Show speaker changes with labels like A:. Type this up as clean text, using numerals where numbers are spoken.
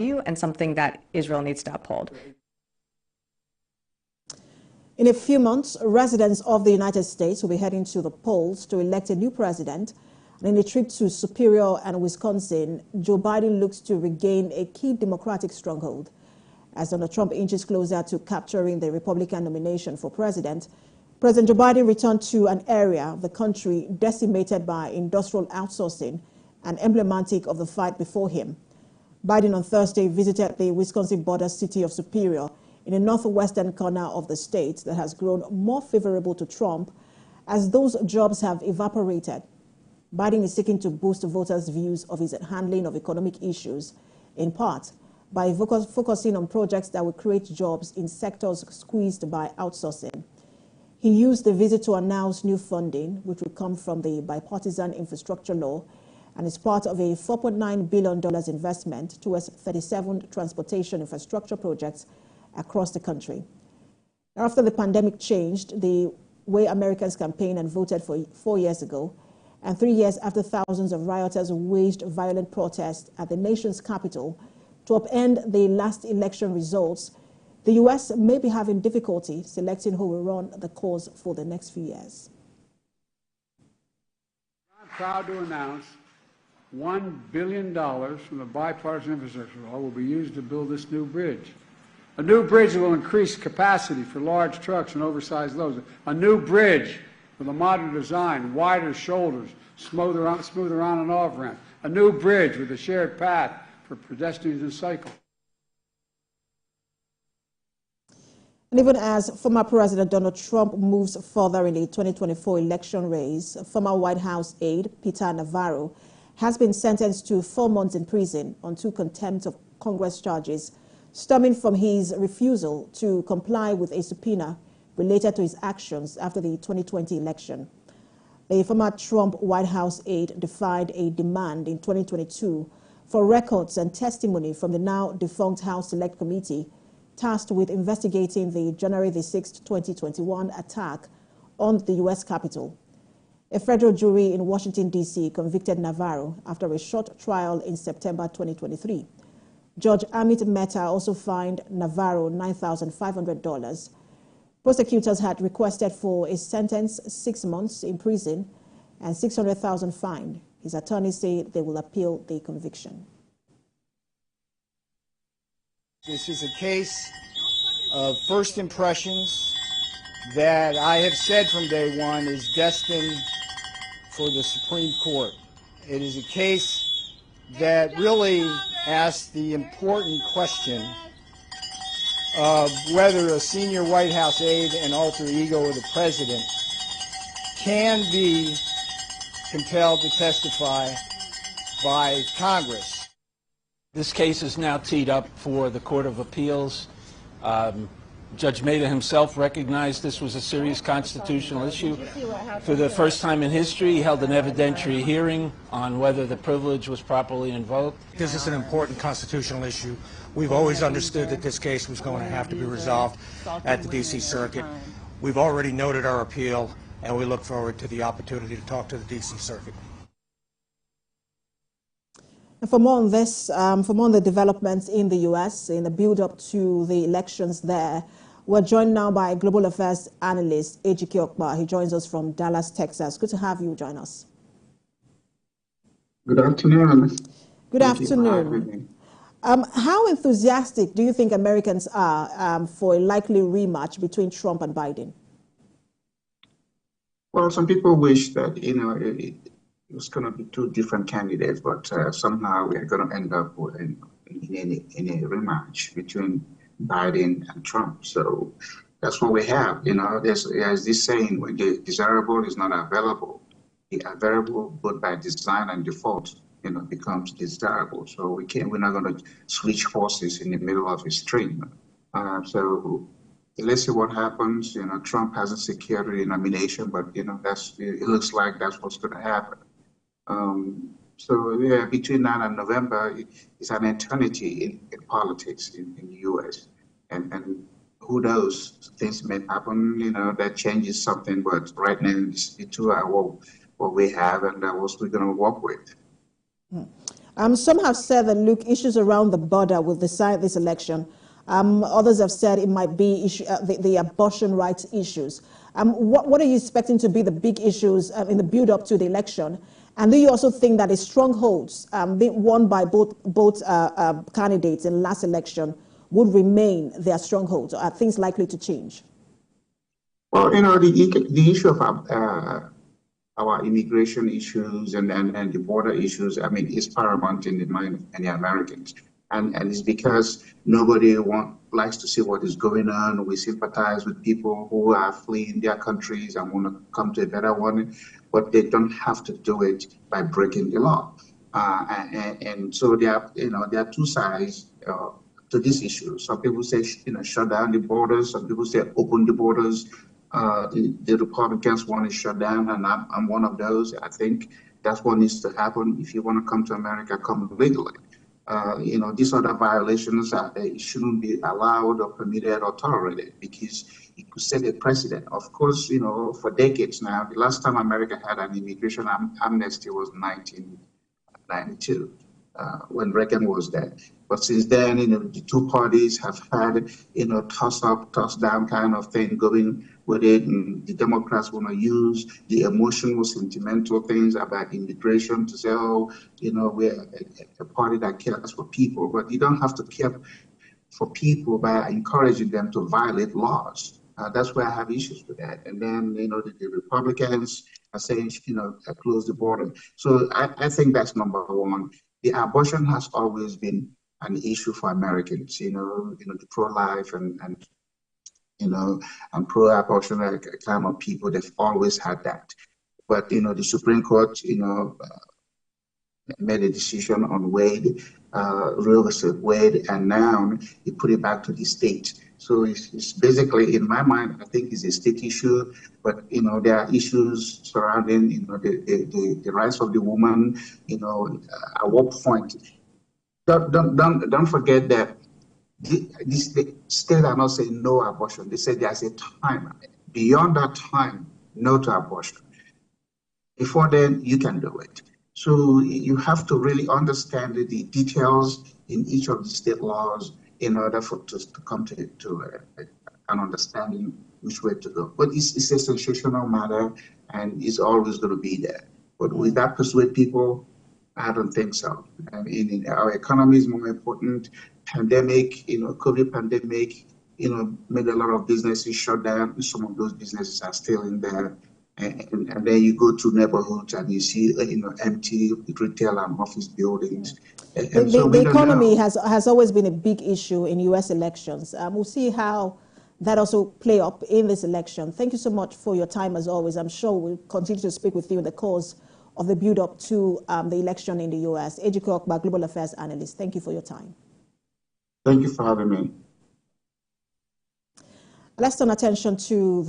A: and something that Israel needs to uphold.
B: In a few months, residents of the United States will be heading to the polls to elect a new president. And in a trip to Superior and Wisconsin, Joe Biden looks to regain a key Democratic stronghold. As Donald Trump inches closer to capturing the Republican nomination for president, President Joe Biden returned to an area of the country decimated by industrial outsourcing and emblematic of the fight before him. Biden on Thursday visited the Wisconsin border city of Superior in the northwestern corner of the state that has grown more favorable to Trump as those jobs have evaporated. Biden is seeking to boost voters' views of his handling of economic issues, in part by focusing on projects that will create jobs in sectors squeezed by outsourcing. He used the visit to announce new funding, which will come from the bipartisan infrastructure law, and is part of a $4.9 billion investment towards 37 transportation infrastructure projects across the country. After the pandemic changed the way Americans campaigned and voted for 4 years ago, and 3 years after thousands of rioters waged violent protests at the nation's capital to upend the last election results, the U.S. may be having difficulty selecting who will run the cause for the next few years.
C: I'm proud to announce $1 billion from the bipartisan infrastructure law will be used to build this new bridge. A new bridge that will increase capacity for large trucks and oversized loads. A new bridge with a modern design, wider shoulders, smoother on and off ramp. A new bridge with a shared path for pedestrians and cyclists.
B: And even as former President Donald Trump moves further in the 2024 election race, former White House aide Peter Navarro has been sentenced to 4 months in prison on 2 contempt of Congress charges stemming from his refusal to comply with a subpoena related to his actions after the 2020 election. The former Trump White House aide defied a demand in 2022 for records and testimony from the now defunct House Select Committee tasked with investigating the January 6, 2021 attack on the U.S. Capitol. A federal jury in Washington, D.C. convicted Navarro after a short trial in September 2023. Judge Amit Mehta also fined Navarro $9,500. Prosecutors had requested for a sentence 6 months in prison and $600,000 fine. His attorneys say they will appeal the conviction.
D: This is a case of first impressions that I have said from day one is destined for the Supreme Court. It is a case that really asks the important question of whether a senior White House aide and alter ego of the president can be compelled to testify by Congress.
E: This case is now teed up for the Court of Appeals. Judge Mehta himself recognized this was a serious constitutional issue. For the first time in history, he held an evidentiary hearing on whether the privilege was properly invoked.
F: This is an important constitutional issue. We've always understood that this case was going to have to be resolved at the D.C. Circuit. We've already noted our appeal, and we look forward to the opportunity to talk to the D.C. Circuit.
B: And for more on this, for more on the developments in the U.S. in the build-up to the elections there, we're joined now by Global Affairs analyst Ejike Okpa. He joins us from Dallas, Texas. Good to have you join us.
G: Good afternoon.
B: Good afternoon. How enthusiastic do you think Americans are for a likely rematch between Trump and Biden?
G: Well, some people wish that, it was going to be 2 different candidates, but somehow we're going to end up in a rematch between Biden and Trump. So that's what we have. There's this saying, when the desirable is not available, the available, both by design and default, becomes desirable. So we're not going to switch horses in the middle of a stream. So let's see what happens. Trump hasn't secured the nomination, but it looks like that's what's going to happen. So yeah, between now and November, it's an eternity in politics in the U.S. And who knows, things may happen, that changes something. But right now, the 2 are what we have, and that's what we're going to work with.
B: Some have said that, look, issues around the border will decide this election. Others have said it might be the abortion rights issues. What are you expecting to be the big issues in the build-up to the election? And do you also think that the strongholds being won by both candidates in last election would remain their strongholds? Or are things likely to change?
G: Well, the issue of our immigration issues and the border issues, I mean, is paramount in the mind of many Americans. And it's because nobody likes to see what is going on. We sympathize with people who are fleeing their countries and want to come to a better one, but they don't have to do it by breaking the law. And so there are two sides to this issue. Some people say, shut down the borders. Some people say open the borders. The Republicans want to shut down, and I'm one of those. I think that's what needs to happen. If you want to come to America, come legally. These other violations shouldn't be allowed or permitted or tolerated because it could set a precedent. Of course, for decades now, the last time America had an immigration amnesty was 1992. When Reagan was there. But since then, the two parties have had, toss up, toss down kind of thing going with it. And the Democrats want to use the emotional, sentimental things about immigration to say, we're a party that cares for people. But you don't have to care for people by encouraging them to violate laws. That's where I have issues with that. And then, the Republicans are saying, close the border. So I think that's number one. The abortion has always been an issue for Americans, the pro-life and pro-abortion kind of people. They've always had that. But, the Supreme Court, made a decision on Wade, Roe versus Wade, and now he put it back to the state. So it's basically, in my mind, I think it's a state issue, but, there are issues surrounding, the rights of the woman, at what point. Don't forget that the state are not saying no abortion. They say there's a time. Beyond that time, no to abortion. Before then, you can do it. So you have to really understand the details in each of the state laws in order to come to an understanding which way to go. But it's a sensational matter, and it's always going to be there. But will that persuade people? I don't think so. I mean, our economy is more important. Pandemic, COVID pandemic, made a lot of businesses shut down. Some of those businesses are still in there. And then you go to neighborhoods and you see, empty retail and office buildings.
B: The economy has always been a big issue in U.S. elections. We'll see how that also play up in this election. Thank you so much for your time, as always. I'm sure we'll continue to speak with you in the course of the build-up to the election in the U.S. Ejike Okpa, Global Affairs Analyst, thank you for your time.
G: Thank you for having me.
B: Let's turn attention to the